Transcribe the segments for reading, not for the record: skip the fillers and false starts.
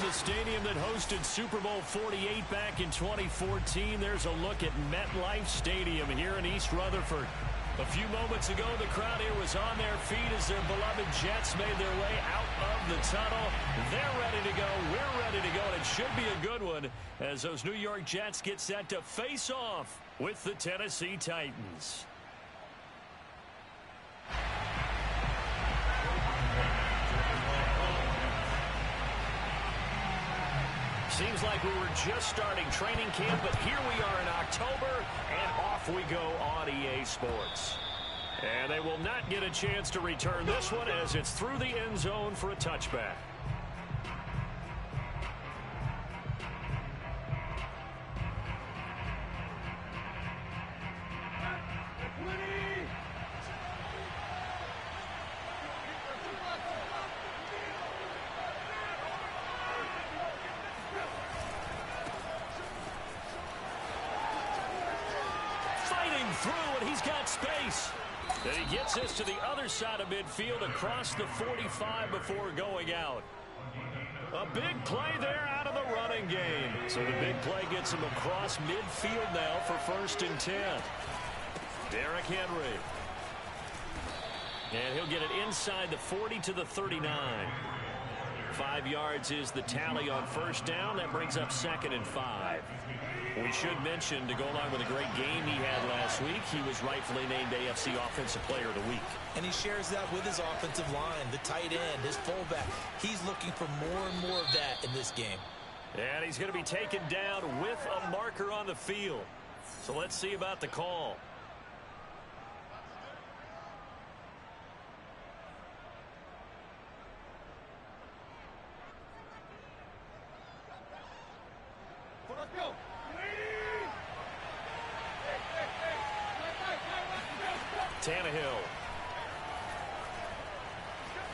the stadium that hosted Super Bowl 48 back in 2014. There's a look at MetLife Stadium here in East Rutherford. A few moments ago, the crowd here was on their feet as their beloved Jets made their way out of the tunnel. They're ready to go. We're ready to go. And it should be a good one as those New York Jets get set to face off with the Tennessee Titans. Seems like we were just starting training camp, but here we are in October, and off we go on EA Sports. And they will not get a chance to return this one as it's through the end zone for a touchback. And he gets this to the other side of midfield across the 45 before going out. A big play there out of the running game. So the big play gets him across midfield now for 1st and 10. Derrick Henry. And he'll get it inside the 40 to the 39. 5 yards is the tally on 1st down. That brings up 2nd and 5. We should mention, to go along with a great game he had last week, he was rightfully named AFC Offensive Player of the Week. And he shares that with his offensive line, the tight end, his fullback. He's looking for more and more of that in this game. And he's going to be taken down with a marker on the field. So let's see about the call. Tannehill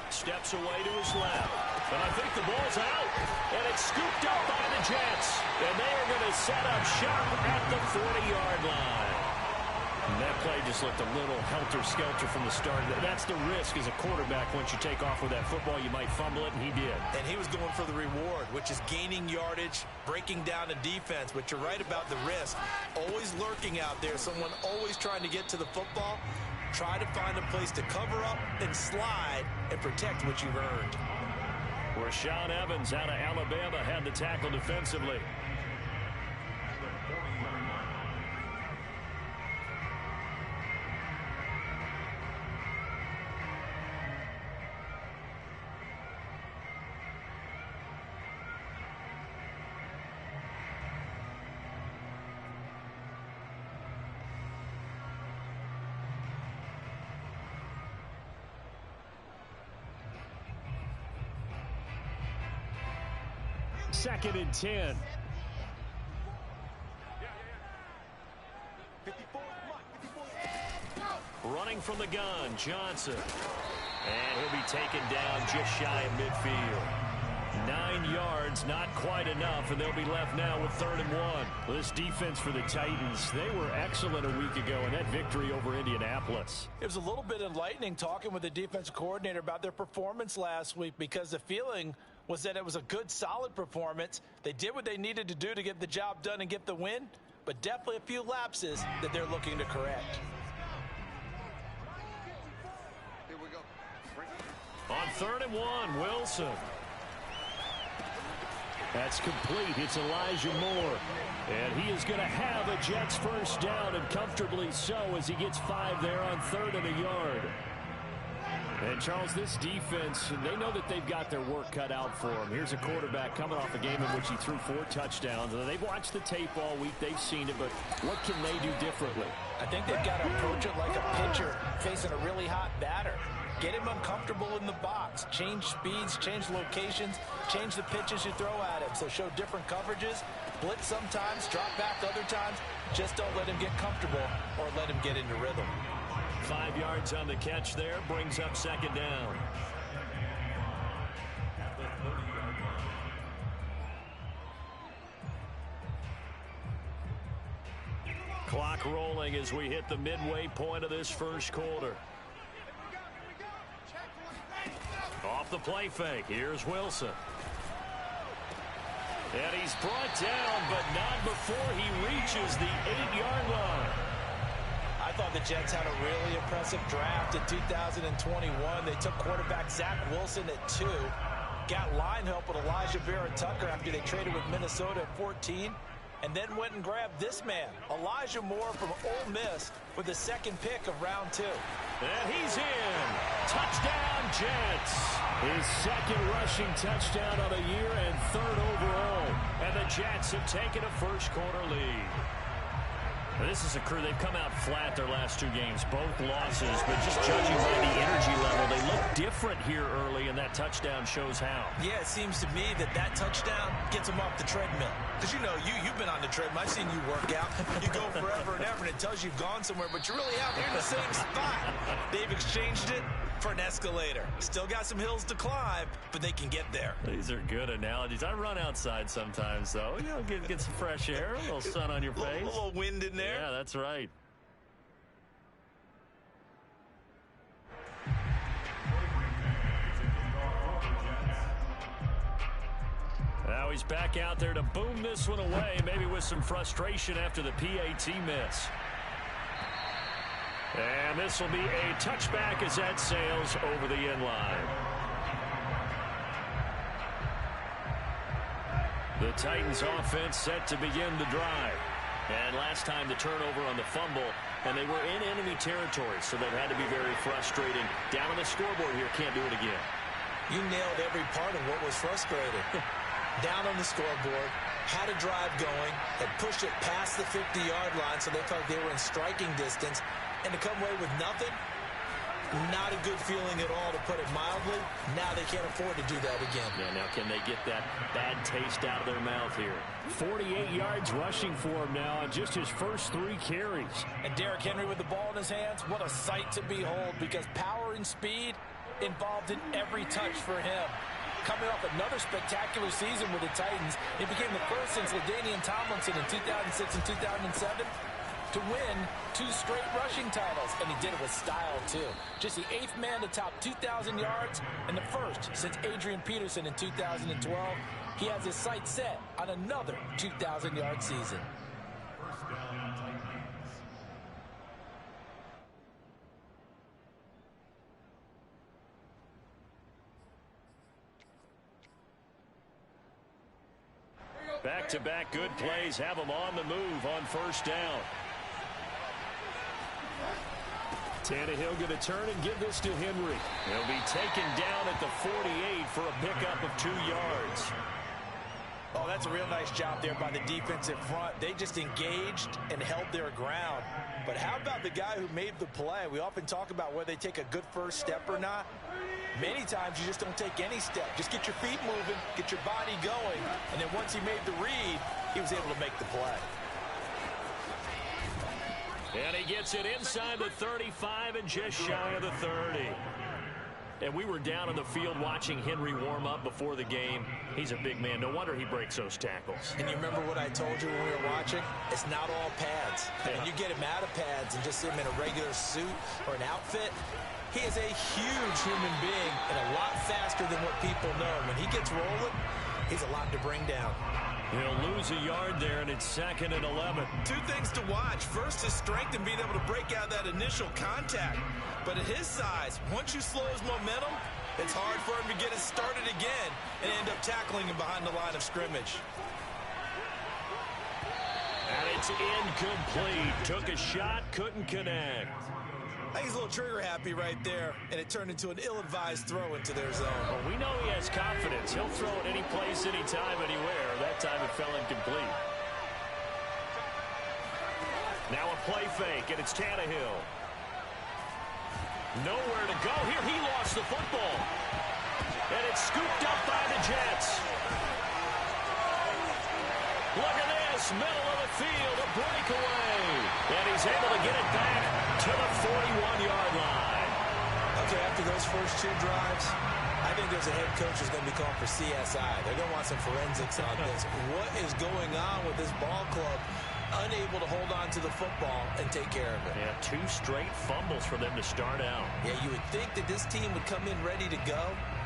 steps away to his left, and I think the ball's out, and it's scooped up by the Jets, and they are going to set up shop at the 40-yard line. And that play just looked a little helter-skelter from the start. That's the risk as a quarterback. Once you take off with that football, you might fumble it, and he did. And he was going for the reward, which is gaining yardage, breaking down the defense. But you're right about the risk. Always lurking out there, someone always trying to get to the football. Try to find a place to cover up and slide and protect what you've earned. Rashaan Evans out of Alabama had the tackle defensively. Second and 10. Running from the gun, Johnson. And he'll be taken down just shy of midfield. 9 yards, not quite enough, and they'll be left now with 3rd and 1. This defense for the Titans, they were excellent a week ago in that victory over Indianapolis. It was a little bit enlightening talking with the defensive coordinator about their performance last week, because the feeling was that it was a good, solid performance. They did what they needed to do to get the job done and get the win, but definitely a few lapses that they're looking to correct. Here we go. On 3rd and 1, Wilson. That's complete. It's Elijah Moore. And he is going to have a Jets 1st down, and comfortably so, as he gets 5 there on 3rd and a yard. And, Charles, this defense, they know that they've got their work cut out for them. Here's a quarterback coming off a game in which he threw 4 touchdowns. And they've watched the tape all week. They've seen it, but what can they do differently? I think they've got to approach it like a pitcher facing a really hot batter. Get him uncomfortable in the box. Change speeds, change locations, change the pitches you throw at him. So show different coverages, blitz sometimes, drop back other times. Just don't let him get comfortable or let him get into rhythm. 5 yards on the catch there, brings up 2nd down. Clock rolling as we hit the midway point of this 1st quarter. Off the play fake, here's Wilson. And he's brought down, but not before he reaches the 8-yard line. I thought the Jets had a really impressive draft in 2021. They took quarterback Zach Wilson at 2. Got line help with Elijah Vera-Tucker after they traded with Minnesota at 14. And then went and grabbed this man, Elijah Moore from Ole Miss, with the 2nd pick of round 2. And he's in. Touchdown, Jets. His 2nd rushing touchdown of the year and 3rd overall. And the Jets have taken a first-quarter lead. Now, this is a crew. They've come out flat their last 2 games, both losses. But just judging by the energy level, they look different here early, and that touchdown shows how. Yeah, it seems to me that touchdown gets them off the treadmill. Because, you know, you've been on the treadmill. I've seen you work out. You go forever and ever, and it tells you you've gone somewhere, but you're really out there in the same spot. They've exchanged it for an escalator. Still got some hills to climb, but they can get there. These are good analogies. I run outside sometimes, though. You know, get some fresh air, a little sun on your face. A little wind in there. Yeah, that's right. Now he's back out there to boom this one away, maybe with some frustration after the PAT miss. And this will be a touchback as that sails over the end line. The Titans offense set to begin the drive. And last time the turnover on the fumble, and they were in enemy territory, so that had to be very frustrating. Down on the scoreboard here, can't do it again. You nailed every part of what was frustrating. Down on the scoreboard, had a drive going, had pushed it past the 50-yard line, so they felt they were in striking distance, and to come away with nothing, not a good feeling at all, to put it mildly. Now they can't afford to do that again. Yeah, now can they get that bad taste out of their mouth here? 48 yards rushing for him now on just his first 3 carries. And Derrick Henry with the ball in his hands, what a sight to behold, because power and speed involved in every touch for him. Coming off another spectacular season with the Titans, he became the first since LaDainian Tomlinson in 2006 and 2007 to win 2 straight rushing titles, and he did it with style too. Just the 8th man to top 2,000 yards and the first since Adrian Peterson in 2012. He has his sights set on another 2,000-yard season. Back-to-back good plays have them on the move on first down. Tannehill going to turn and give this to Henry. He'll be taken down at the 48 for a pickup of 2 yards. Oh, that's a real nice job there by the defensive front. They just engaged and held their ground. But how about the guy who made the play? We often talk about whether they take a good first step or not. Many times you just don't take any step. Just get your feet moving, get your body going, and then once he made the read, he was able to make the play. And he gets it inside the 35 and just shy of the 30. And we were down on the field watching Henry warm up before the game. He's a big man. No wonder he breaks those tackles. And you remember what I told you when we were watching? It's not all pads. Yeah. And you get him out of pads and just see him in a regular suit or an outfit. He is a huge human being and a lot faster than what people know. When he gets rolling, he's a lot to bring down. He'll lose a yard there, and it's 2nd and 11. 2 things to watch. First, his strength and being able to break out that initial contact. But at his size, once you slow his momentum, it's hard for him to get it started again and end up tackling him behind the line of scrimmage. And it's incomplete. Took a shot, couldn't connect. I think he's a little trigger happy right there, and it turned into an ill-advised throw into their zone. Well, we know he has confidence. He'll throw it any place, anytime, anywhere. That time it fell incomplete. Now a play fake, and it's Tannehill. Nowhere to go here. He lost the football. And it's scooped up by the Jets. Look at this. Middle of the field. A breakaway. And he's able to get it back to the 41-yard line. Okay, after those first 2 drives, I think there's a head coach who's going to be calling for CSI. They're going to want some forensics on this. What is going on with this ball club? Unable to hold on to the football and take care of it. Yeah, 2 straight fumbles for them to start out. Yeah, you would think that this team would come in ready to go.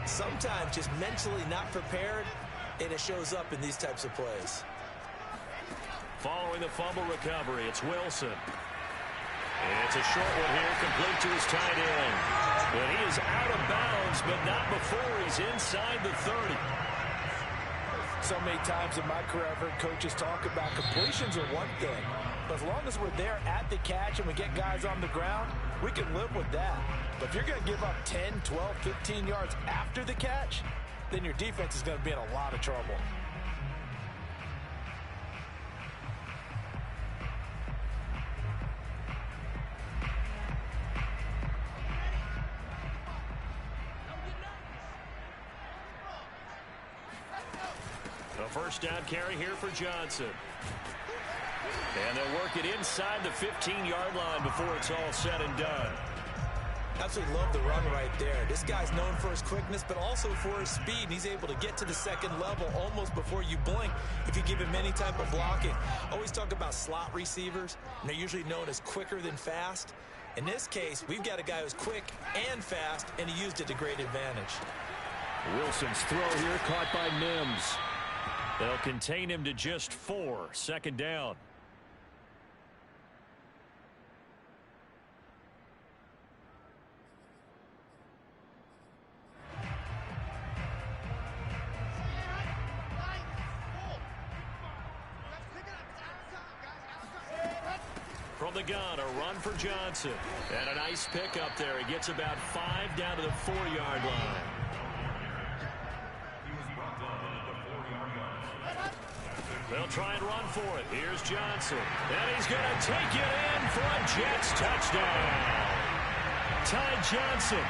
Sometimes just mentally not prepared, and it shows up in these types of plays. Following the fumble recovery, it's Wilson. It's a short one here, complete to his tight end. But he is out of bounds, but not before he's inside the 30. So many times in my career, I've heard coaches talk about completions are one thing. But as long as we're there at the catch and we get guys on the ground, we can live with that. But if you're going to give up 10, 12, 15 yards after the catch, then your defense is going to be in a lot of trouble. A first down carry here for Johnson. And they'll work it inside the 15-yard line before it's all said and done. Absolutely love the run right there. This guy's known for his quickness, but also for his speed. And he's able to get to the second level almost before you blink if you give him any type of blocking. Always talk about slot receivers, and they're usually known as quicker than fast. In this case, we've got a guy who's quick and fast, and he used it to great advantage. Wilson's throw here caught by Mims. They'll contain him to just 4. Second down. From the gun, a run for Johnson. And a nice pick up there. He gets about 5 down to the 4-yard line. They'll try and run for it. Here's Johnson. And he's going to take it in for a Jets touchdown. Ty Johnson,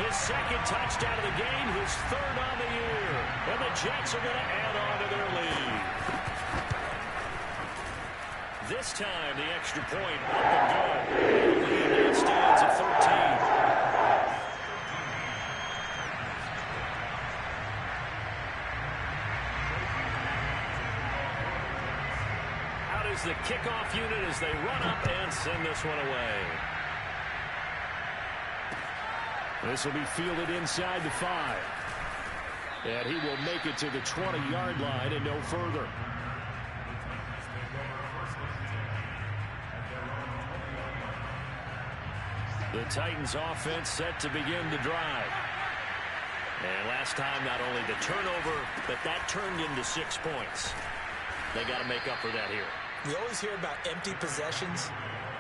his second touchdown of the game, his 3rd on the year. And the Jets are going to add on to their lead. This time, the extra point up and good. The lead now stands at 13. The kickoff unit as they run up and send this one away. This will be fielded inside the 5. And he will make it to the 20-yard line and no further. The Titans offense set to begin the drive. And last time, not only the turnover, but that turned into 6 points. They got to make up for that here. We always hear about empty possessions,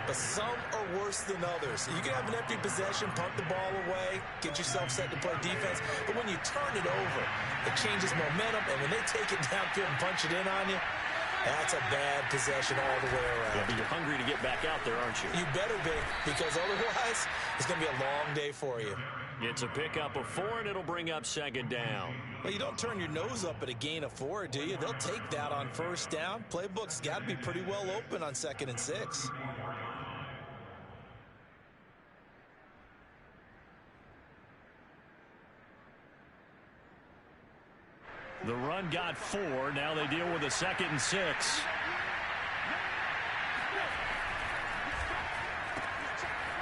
but some are worse than others. You can have an empty possession, punt the ball away, get yourself set to play defense, but when you turn it over, it changes momentum, and when they take it downfield and punch it in on you, that's a bad possession all the way around. Yeah, but you're hungry to get back out there, aren't you? You better be, because otherwise, it's going to be a long day for you. It's a pickup of 4, and it'll bring up second down. Well, you don't turn your nose up at a gain of 4, do you? They'll take that on first down. Playbook's got to be pretty well open on 2nd and 6. The run got 4. Now they deal with a 2nd and 6.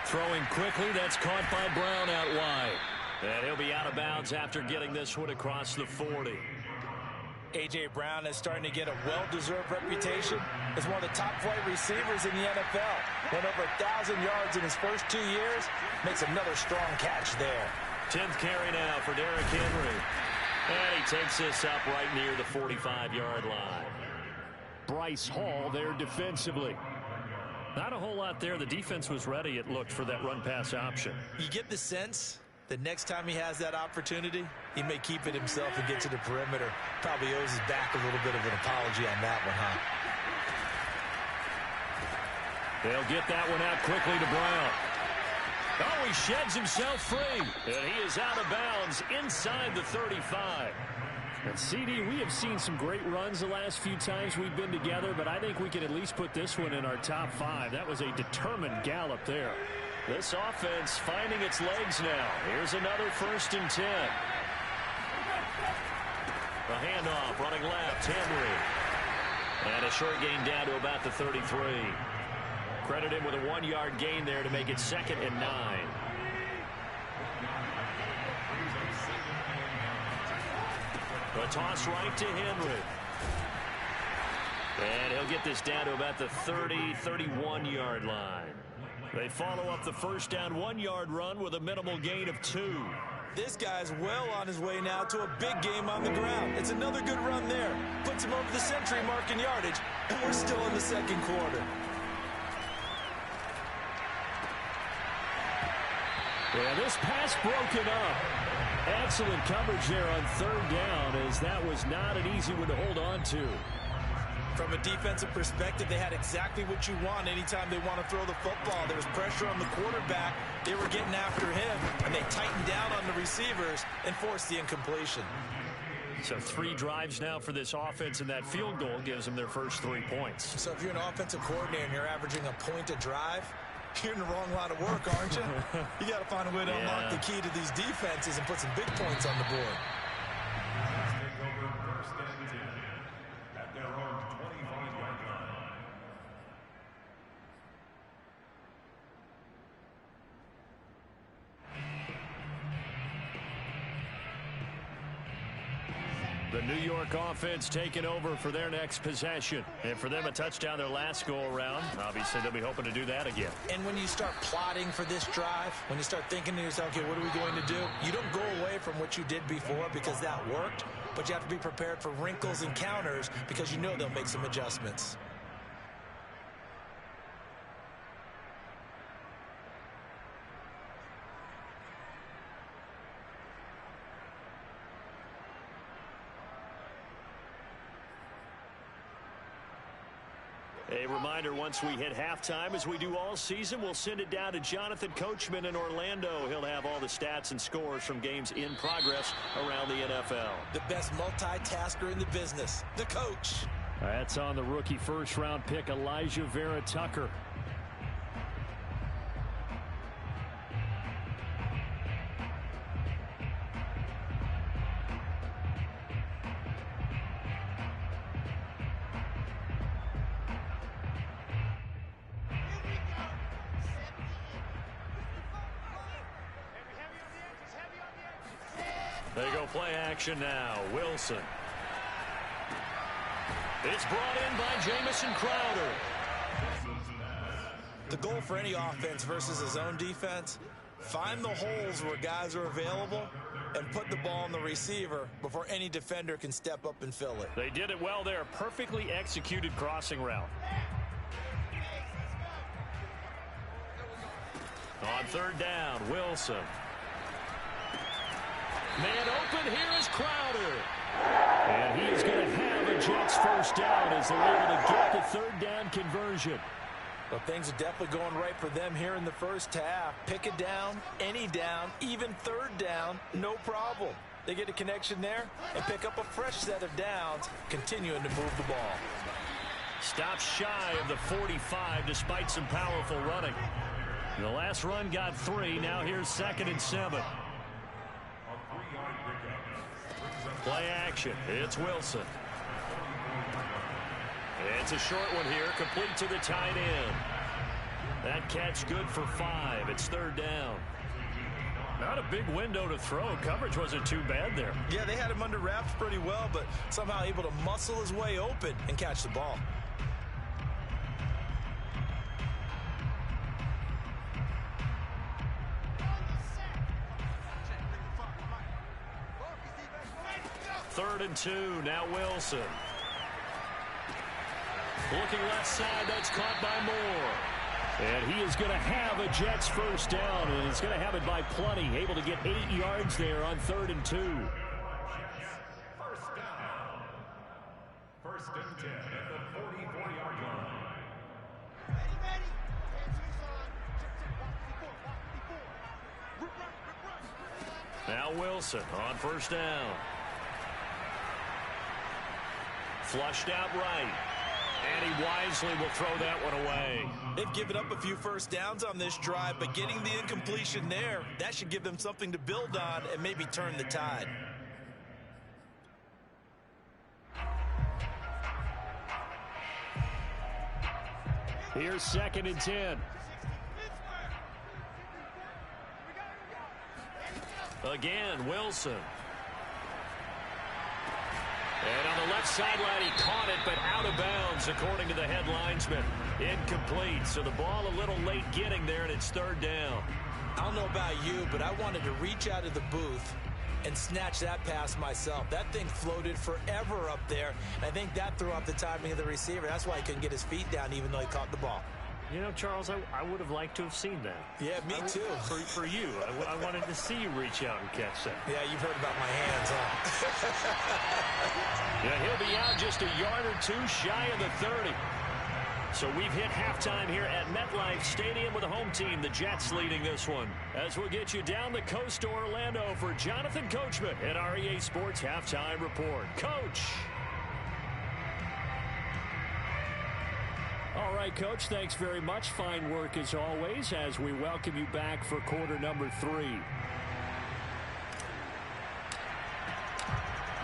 Throwing quickly, that's caught by Brown out wide. And he'll be out of bounds after getting this one across the 40. A.J. Brown is starting to get a well-deserved reputation as one of the top-flight receivers in the NFL. Went over 1,000 yards in his first 2 years. Makes another strong catch there. 10th carry now for Derrick Henry. And he takes this up right near the 45-yard line. Bryce Hall there defensively. Not a whole lot there. The defense was ready, it looked, for that run-pass option. You get the sense that next time he has that opportunity, he may keep it himself and get to the perimeter. Probably owes his back a little bit of an apology on that one, huh? They'll get that one out quickly to Brown. Oh, he sheds himself free. And he is out of bounds inside the 35. And, CD, we have seen some great runs the last few times we've been together, but I think we can at least put this one in our top 5. That was a determined gallop there. This offense finding its legs now. Here's another 1st and 10. A handoff running left, Henry. And a short gain down to about the 33. Credit him with a 1-yard gain there to make it 2nd and 9. A toss right to Henry. And he'll get this down to about the 30, 31-yard line. They follow up the first down 1-yard run with a minimal gain of 2. This guy's well on his way now to a big game on the ground. It's another good run there. Puts him over the century mark in yardage, and we're still in the second quarter. Yeah, this pass broken up. Excellent coverage there on third down, as that was not an easy one to hold on to. From a defensive perspective, they had exactly what you want anytime they want to throw the football. There was pressure on the quarterback. They were getting after him, and they tightened down on the receivers and forced the incompletion. So 3 drives now for this offense, and that field goal gives them their first 3 points. So if you're an offensive coordinator and you're averaging a point a drive, you're in the wrong line of work, aren't you? You got to find a way to unlock the key to these defenses and put some big points on the board. The New York offense taking over for their next possession. And for them, a touchdown their last go-around. Obviously, they'll be hoping to do that again. And when you start plotting for this drive, when you start thinking to yourself, okay, what are we going to do? You don't go away from what you did before because that worked, but you have to be prepared for wrinkles and counters because you know they'll make some adjustments. A reminder, once we hit halftime, as we do all season, we'll send it down to Jonathan Coachman in Orlando. He'll have all the stats and scores from games in progress around the NFL. The best multitasker in the business, the coach. That's on the rookie first-round pick, Elijah Vera Tucker. They go play action now. Wilson. It's brought in by Jamison Crowder. The goal for any offense versus his own defense, find the holes where guys are available and put the ball on the receiver before any defender can step up and fill it. They did it well there. Perfectly executed crossing route. On third down, Wilson. Man open, here is Crowder. And he is going to have a Jets first down as they're able to get the third down conversion. Well, things are definitely going right for them here in the first half. Pick it down, any down, even third down, no problem. They get a connection there and pick up a fresh set of downs, continuing to move the ball. Stops shy of the 45 despite some powerful running. The last run got 3. Now here's 2nd and 7. Play action. It's Wilson. It's a short one here, complete to the tight end. That catch good for 5. It's third down. Not a big window to throw. Coverage wasn't too bad there. Yeah, they had him under wraps pretty well, but somehow able to muscle his way open and catch the ball. Third and 2, now Wilson. Looking left side, that's caught by Moore. And he is going to have a Jets first down, and he's going to have it by plenty. Able to get 8 yards there on 3rd and 2. First down. 1st and 10 at the 44-yard line. Now Wilson on first down. Flushed out right. And he wisely will throw that one away. They've given up a few first downs on this drive, but getting the incompletion there, that should give them something to build on and maybe turn the tide. Here's 2nd and 10. Again, Wilson. left sideline. He caught it, but out of bounds, according to the head linesman. Incomplete. So the ball a little late getting there, and it's third down. I don't know about you, but I wanted to reach out of the booth and snatch that pass myself. That thing floated forever up there. And I think that threw off the timing of the receiver. That's why he couldn't get his feet down, even though he caught the ball. You know, Charles, I would have liked to have seen that. Yeah, me too. For you. I wanted to see you reach out and catch that. Yeah, you've heard about my hands, huh? Yeah, he'll be out just a yard or two shy of the 30. So we've hit halftime here at MetLife Stadium with the home team, the Jets, leading this one. As we'll get you down the coast to Orlando for Jonathan Coachman at our EA Sports Halftime Report. Coach. All right, Coach, thanks very much. Fine work as always as we welcome you back for quarter number 3.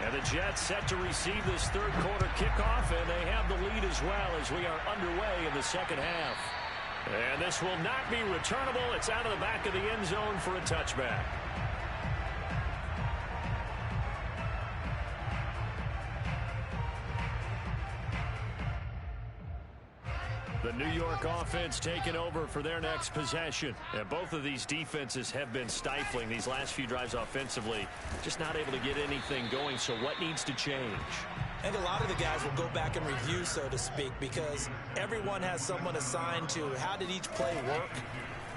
And the Jets set to receive this third quarter kickoff, and they have the lead as well as we are underway in the second half. And this will not be returnable. It's out of the back of the end zone for a touchback. The New York offense taking over for their next possession. And both of these defenses have been stifling these last few drives offensively. Just not able to get anything going. So what needs to change? And a lot of the guys will go back and review, so to speak, because everyone has someone assigned to how did each play work.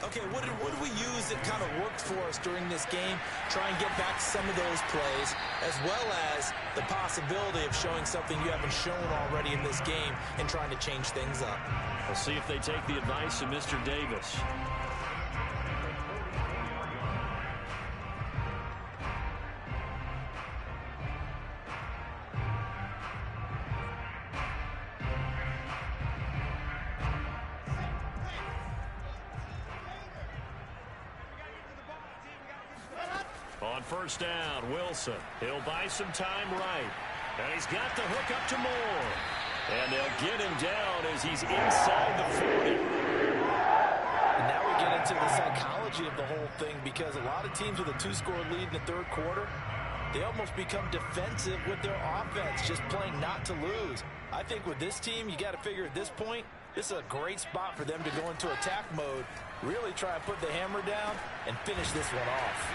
Okay, what did we use that kind of worked for us during this game? Try and get back to some of those plays, as well as the possibility of showing something you haven't shown already in this game and trying to change things up. We'll see if they take the advice of Mr. Davis. On first down, Wilson. He'll buy some time right. And he's got the hook up to Moore. And they'll get him down as he's inside the 40. And now we get into the psychology of the whole thing, because a lot of teams with a 2-score lead in the third quarter, they almost become defensive with their offense, just playing not to lose. I think with this team, you got to figure at this point, this is a great spot for them to go into attack mode, really try and put the hammer down and finish this one off.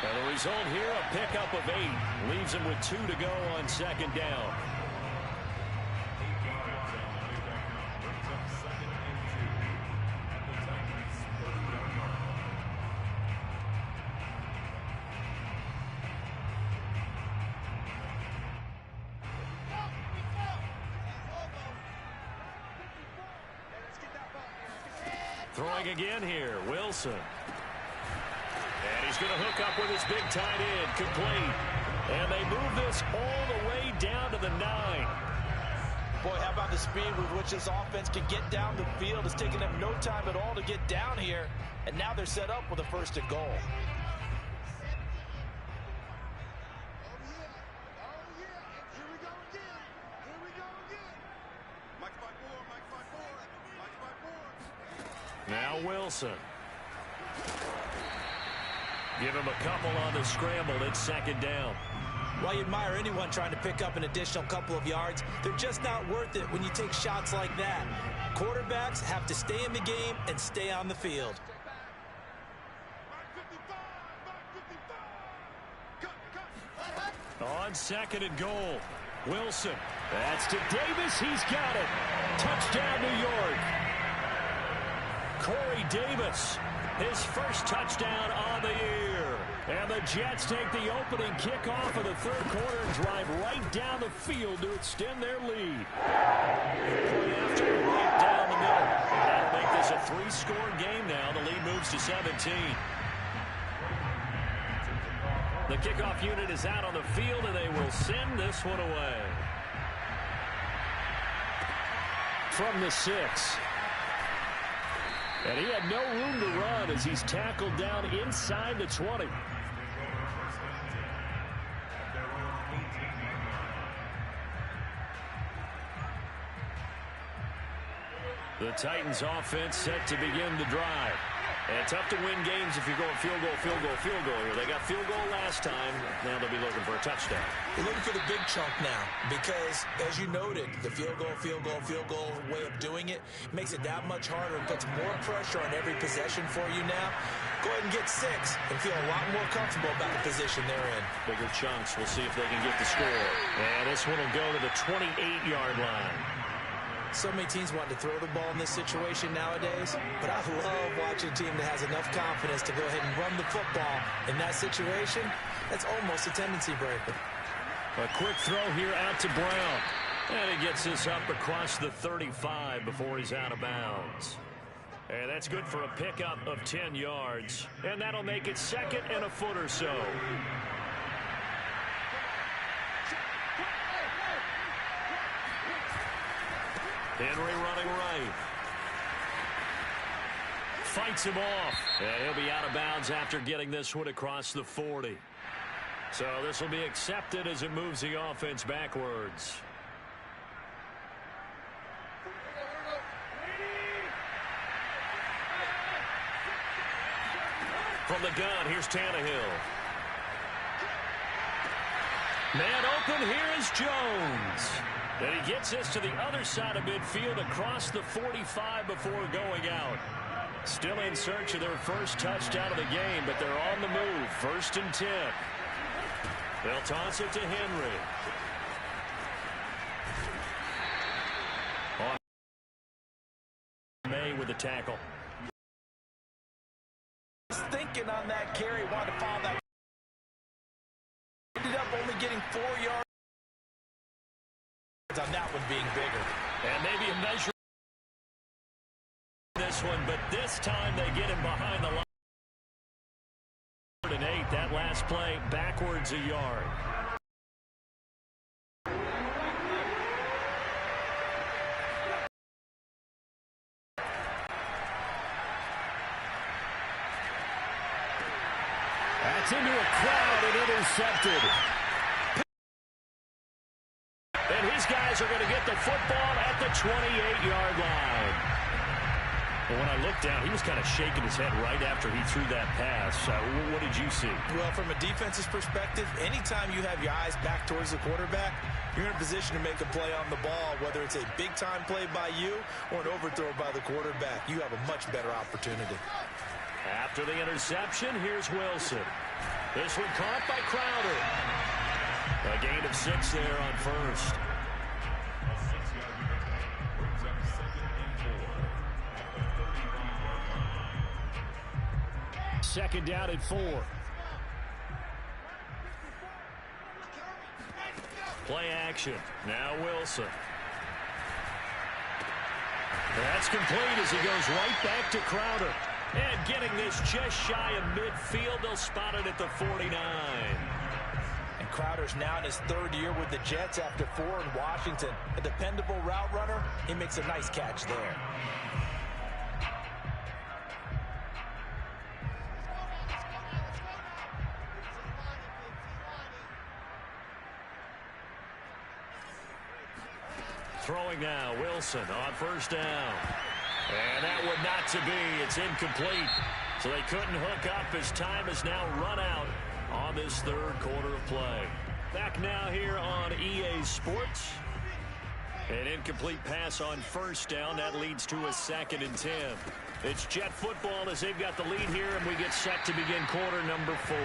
And the result here, a pickup of 8. Leaves him with 2 to go on second down. Throwing again here, Wilson. And he's going to hook up with his big tight end, complete. And they move this all the way down to the 9. Boy, how about the speed with which this offense can get down the field? It's taken them no time at all to get down here. And now they're set up with a first and goal. Now Wilson. Give him a couple on the scramble. It's second down. While you admire anyone trying to pick up an additional couple of yards, they're just not worth it when you take shots like that. Quarterbacks have to stay in the game and stay on the field. On second and goal, Wilson. That's to Davis. He's got it. Touchdown, New York. Corey Davis, his first touchdown on the year. And the Jets take the opening kickoff of the third quarter and drive right down the field to extend their lead. Point after, right down the middle. That'll make this a 3-score game now. The lead moves to 17. The kickoff unit is out on the field, and they will send this one away. From the 6. And he had no room to run as he's tackled down inside the 20. The Titans offense set to begin the drive. And tough to win games if you're going field goal, field goal, field goal here. They got field goal last time. Now they'll be looking for a touchdown. They're looking for the big chunk now because, as you noted, the field goal way of doing it makes it that much harder and puts more pressure on every possession for you now. Go ahead and get 6 and feel a lot more comfortable about the position they're in. Bigger chunks. We'll see if they can get the score. And this one will go to the 28-yard line. So many teams want to throw the ball in this situation nowadays, but I love watching a team that has enough confidence to go ahead and run the football in that situation. That's almost a tendency breaker. A quick throw here out to Brown. And he gets this up across the 35 before he's out of bounds. And that's good for a pickup of 10 yards. And that'll make it 2nd and a foot or so. Henry running right. Fights him off. And he'll be out of bounds after getting this one across the 40. So this will be accepted as it moves the offense backwards. From the gun, here's Tannehill. Man open, here is Jones. And he gets this to the other side of midfield across the 45 before going out. Still in search of their first touchdown of the game, but they're on the move. 1st and 10. They'll toss it to Henry. On May with the tackle. Thinking on that carry, wanted to follow that. Ended up only getting 4 yards on that one being bigger. And maybe a measure this one, but this time they get him behind the line. 3rd and 8, that last play backwards a yard. That's into a crowd and intercepted. And his guys are going to get the football at the 28-yard line. Well, when I looked down, he was kind of shaking his head right after he threw that pass. What did you see? Well, from a defense's perspective, anytime you have your eyes back towards the quarterback, you're in a position to make a play on the ball, whether it's a big-time play by you or an overthrow by the quarterback. You have a much better opportunity. After the interception, here's Wilson. This one caught by Crowder. A gain of 6 there on 1st. 2nd down and 4. Play action. Now Wilson. That's complete as he goes right back to Crowder. And getting this just shy of midfield, they'll spot it at the 49. And Crowder's now in his 3rd year with the Jets after 4 in Washington. A dependable route runner. He makes a nice catch there. Throwing now, Wilson on 1st down. And that would not to be. It's incomplete. So they couldn't hook up as time has now run out on this 3rd quarter of play. Back now here on EA Sports. An incomplete pass on 1st down. That leads to a 2nd and 10. It's Jet football as they've got the lead here, and we get set to begin quarter number 4.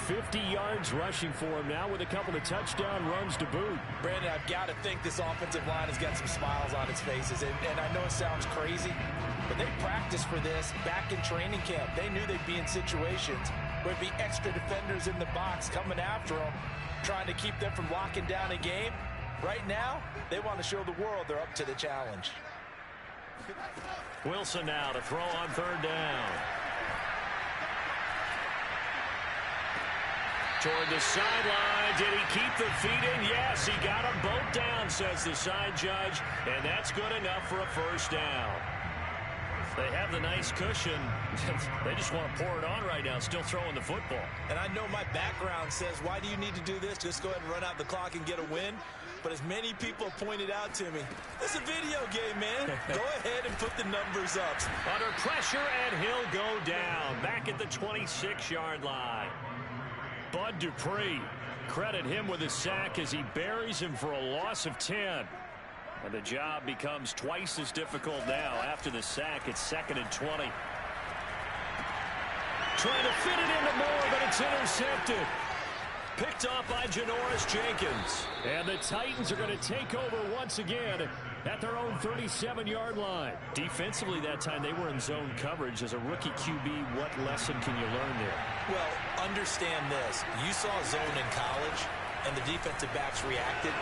50 yards rushing for him now with a couple of touchdown runs to boot. Brandon, I've got to think this offensive line has got some smiles on its faces. And I know it sounds crazy, but they practiced for this back in training camp. They knew they'd be in situations where there'd be extra defenders in the box coming after them, trying to keep them from locking down a game. Right now, they want to show the world they're up to the challenge. Wilson now to throw on 3rd down. Toward the sideline. Did he keep the feet in? Yes, he got them both down, says the side judge. And that's good enough for a 1st down. They have the nice cushion. They just want to pour it on right now, still throwing the football. And I know my background says, why do you need to do this? Just go ahead and run out the clock and get a win. But as many people pointed out to me, it's a video game, man. Go ahead and put the numbers up. Under pressure, and he'll go down. Back at the 26-yard line. Bud Dupree, credit him with a sack as he buries him for a loss of 10. And the job becomes twice as difficult now. After the sack, it's 2nd and 20. Trying to fit it into Moore, but it's intercepted. Picked off by Janoris Jenkins. And the Titans are going to take over once again at their own 37-yard line. Defensively that time, they were in zone coverage. As a rookie QB, what lesson can you learn there? Well, understand this. You saw zone in college, and the defensive backs reacted,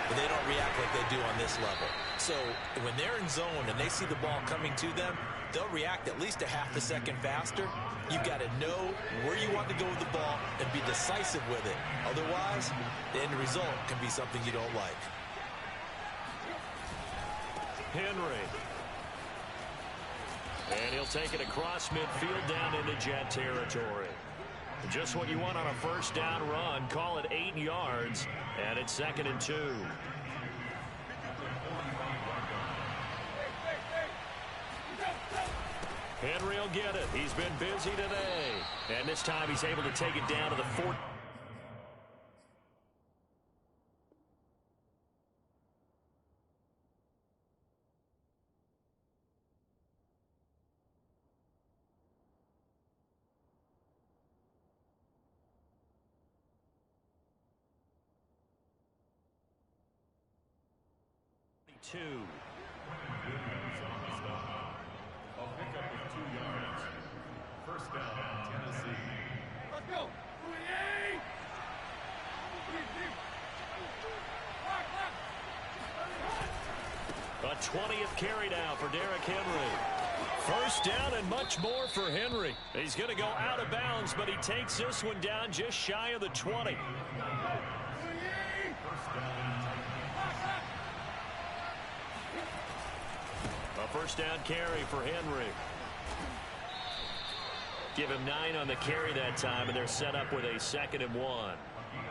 but they don't react like they do on this level. So when they're in zone and they see the ball coming to them, they'll react at least a half a second faster. You've got to know where you want to go with the ball and be decisive with it. Otherwise, the end result can be something you don't like. Henry. And he'll take it across midfield down into Jet territory. Just what you want on a first down run. Call it 8 yards, and it's 2nd and 2. Henry will get it. He's been busy today. And this time he's able to take it down to the 4. Two. A pickup of 2 yards. First down, Tennessee. Let's go. A 20th carry down for Derrick Henry. First down and much more for Henry. He's going to go out of bounds, but he takes this one down just shy of the 20. A first down carry for Henry. Give him 9 on the carry that time, and they're set up with a 2nd and 1.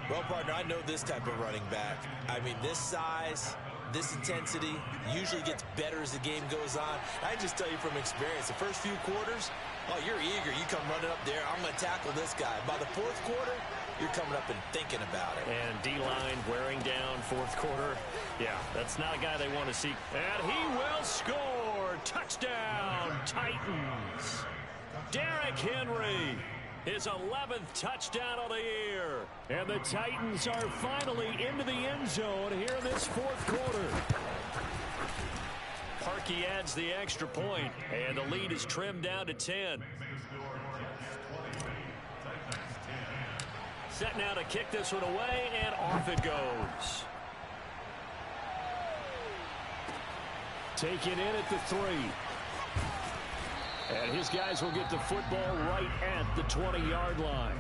Well, partner, I know this type of running back. I mean, this size, this intensity usually gets better as the game goes on. I just tell you from experience, the first few quarters, oh, you're eager. You come running up there, I'm going to tackle this guy. By the 4th quarter, you're coming up and thinking about it. And D-line wearing down 4th quarter. Yeah, that's not a guy they want to see. And he will score. Touchdown, Titans. Derrick Henry, his 11th touchdown of the year. And the Titans are finally into the end zone here in this 4th quarter. Parkey adds the extra point, and the lead is trimmed down to 10. Set now to kick this one away, and off it goes. Taken in at the 3. And his guys will get the football right at the 20-yard line.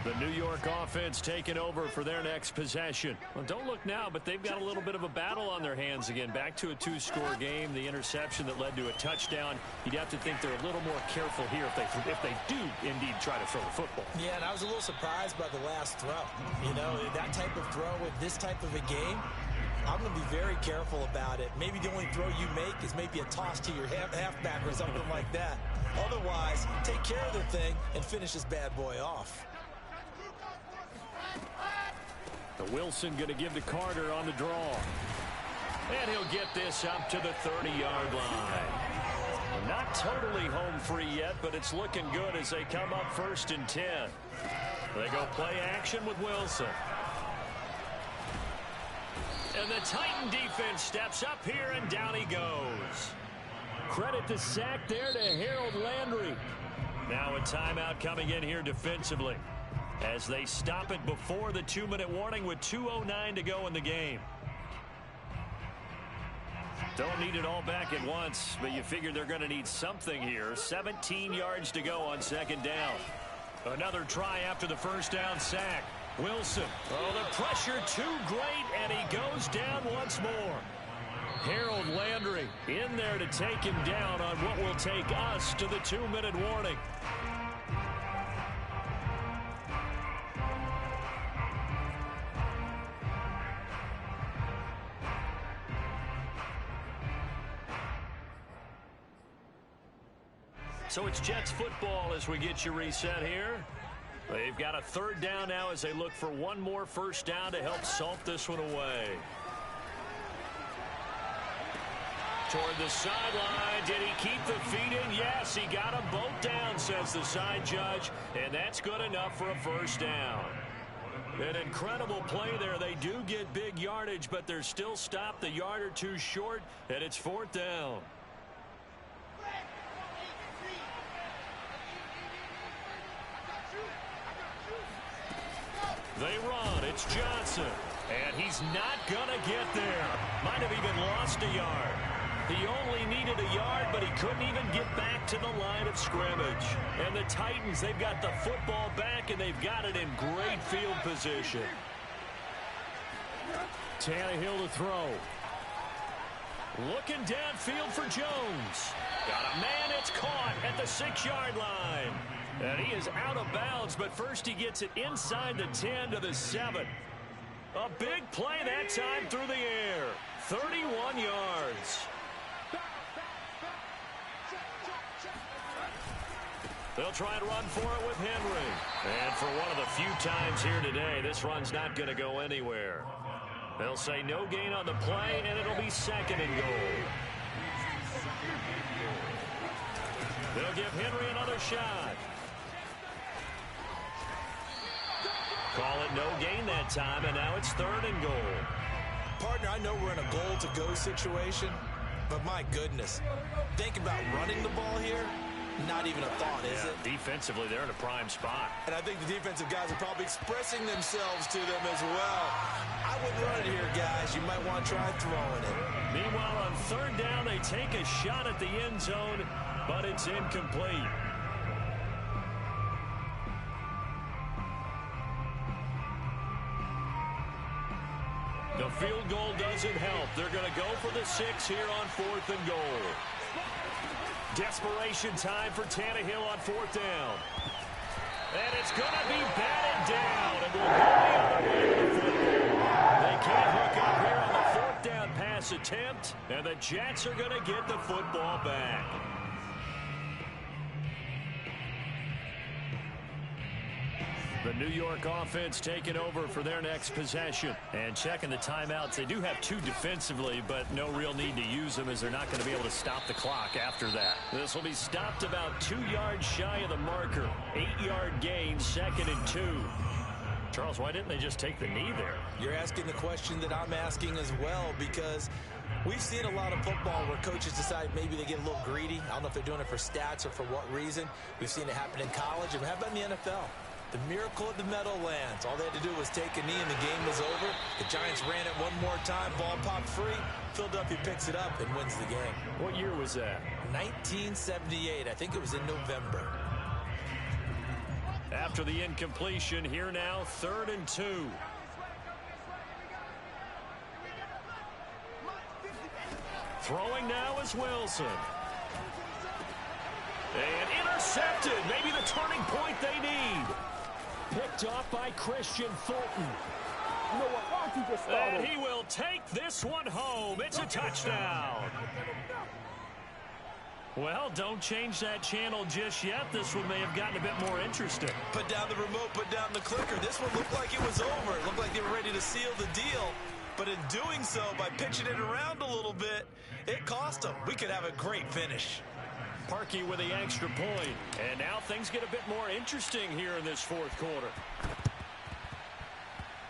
The New York offense taking over for their next possession. Well, don't look now, but they've got a little bit of a battle on their hands again. Back to a 2-score game. The interception that led to a touchdown. You'd have to think they're a little more careful here if they do indeed try to throw the football. Yeah, and I was a little surprised by the last throw. You know, that type of throw with this type of a game, I'm going to be very careful about it. Maybe the only throw you make is maybe a toss to your halfback or something like that. Otherwise, take care of the thing and finish this bad boy off. The Wilson going to give to Carter on the draw. And he'll get this up to the 30-yard line. Not totally home free yet, but it's looking good as they come up 1st and 10. They go play action with Wilson. And the Titan defense steps up here, and down he goes. Credit the sack there to Harold Landry. Now a timeout coming in here defensively, as they stop it before the 2-minute warning with 2:09 to go in the game. Don't need it all back at once, but you figure they're going to need something here. 17 yards to go on second down. Another try after the first down sack. Wilson. Oh, the pressure too great, and he goes down once more. Harold Landry in there to take him down on what will take us to the 2-minute warning. So it's Jets football as we get you reset here. They've got a third down now as they look for one more first down to help salt this one away. Toward the sideline. Did he keep the feet in? Yes, he got them both down, says the side judge. And that's good enough for a first down. An incredible play there. They do get big yardage, but they're still stopped a yard or two short, and it's fourth down. They run. It's Johnson. And he's not going to get there. Might have even lost a yard. He only needed a yard, but he couldn't even get back to the line of scrimmage. And the Titans, they've got the football back, and they've got it in great field position. Tannehill to throw. Looking downfield for Jones. Got a man, it's caught at the 6-yard line. And he is out of bounds, but first he gets it inside the 10 to the 7. A big play that time through the air. 31 yards. They'll try and run for it with Henry. And for one of the few times here today, this run's not going to go anywhere. They'll say no gain on the play, and it'll be second and goal. They'll give Henry another shot. Call it no gain that time, and now it's third and goal. Partner, I know we're in a goal-to-go situation, but my goodness. Think about running the ball here. Not even a thought, is it? Defensively, they're in a prime spot. And I think the defensive guys are probably expressing themselves to them as well. I wouldn't run it here, guys. You might want to try throwing it. Meanwhile, on third down, they take a shot at the end zone, but it's incomplete. The field goal doesn't help. They're going to go for the 6 here on fourth and goal. Desperation time for Tannehill on fourth down. And it's going to be batted down. And will go the other way with the football. They can't hook up here on the fourth down pass attempt. And the Jets are going to get the football back. The New York offense taking over for their next possession. And checking the timeouts. They do have 2 defensively, but no real need to use them as they're not going to be able to stop the clock after that. This will be stopped about 2 yards shy of the marker. 8-yard gain, second and 2. Charles, why didn't they just take the knee there? You're asking the question that I'm asking as well, because we've seen a lot of football where coaches decide maybe they get a little greedy. I don't know if they're doing it for stats or for what reason. We've seen it happen in college, and how about in the NFL? The miracle at the Meadowlands. All they had to do was take a knee and the game was over. The Giants ran it one more time. Ball popped free. Philadelphia picks it up and wins the game. What year was that? 1978. I think it was in November. After the incompletion, here now, third and 2. Throwing now is Wilson. And intercepted. Maybe the turning point they need. Picked off by Christian Fulton. You know what? Why don't you just start And he will take this one home. It's a touchdown. Well, don't change that channel just yet. This one may have gotten a bit more interesting. Put down the remote, put down the clicker. This one looked like it was over. It looked like they were ready to seal the deal. But in doing so, by pitching it around a little bit, it cost them. We could have a great finish. Parkey with the extra point. And now things get a bit more interesting here in this fourth quarter.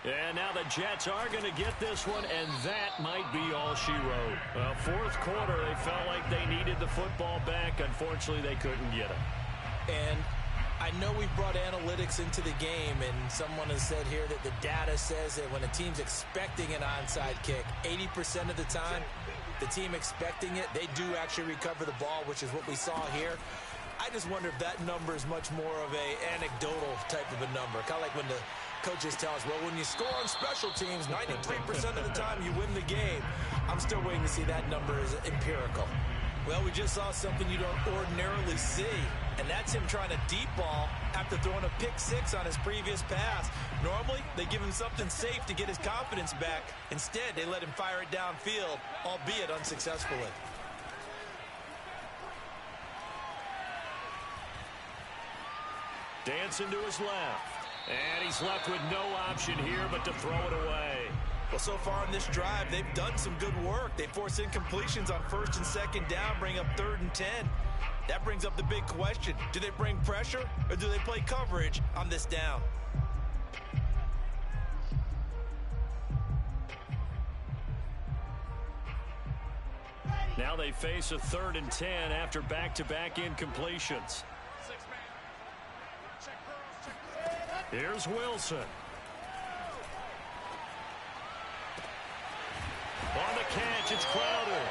And now the Jets are going to get this one, and that might be all she wrote. Well, fourth quarter, they felt like they needed the football back. Unfortunately, they couldn't get it. And I know we've brought analytics into the game, and someone has said here that the data says that when a team's expecting an onside kick, 80% of the time, the team expecting it, they do actually recover the ball, which is what we saw here. I just wonder if that number is much more of a anecdotal type of a number. Kind of like when the coaches tell us, well, when you score on special teams, 93% of the time you win the game. I'm still waiting to see that number is empirical. Well, we just saw something you don't ordinarily see, and that's him trying to deep ball after throwing a pick six on his previous pass. Normally, they give him something safe to get his confidence back. Instead, they let him fire it downfield, albeit unsuccessfully. Dancing to his left. And he's left with no option here but to throw it away. Well, so far in this drive, they've done some good work. They force incompletions on 1st and 2nd down, bring up 3rd and 10. That brings up the big question. Do they bring pressure or do they play coverage on this down? Now they face a 3rd and 10 after back-to-back incompletions. Here's Wilson. On the catch, it's Crowder.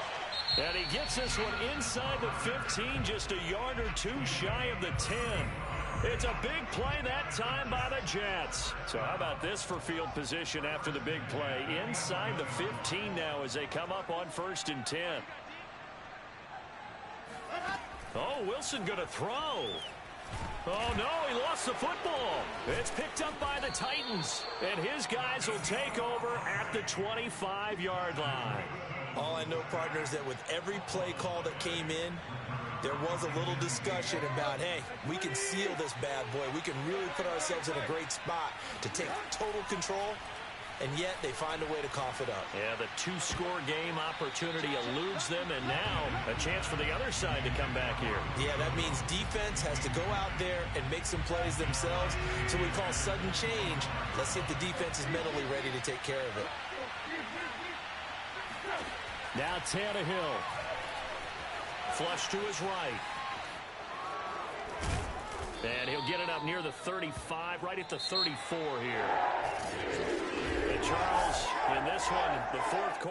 And he gets this one inside the 15, just a yard or two shy of the 10. It's a big play that time by the Jets. So how about this for field position after the big play? Inside the 15 now as they come up on 1st and 10. Oh, Wilson going to throw. Oh, no, he lost the football. It's picked up by the Titans, and his guys will take over at the 25-yard line. All I know, partner, is that with every play call that came in, there was a little discussion about, hey, we can seal this bad boy. We can really put ourselves in a great spot to take total control, and yet they find a way to cough it up. Yeah, the 2-score game opportunity eludes them, and now a chance for the other side to come back here. Yeah, that means defense has to go out there and make some plays themselves. So we call sudden change. Let's see if the defense is mentally ready to take care of it. Now Tannehill. Flush to his right. And he'll get it up near the 35, right at the 34 here. And Charles, in this one, the 4th quarter.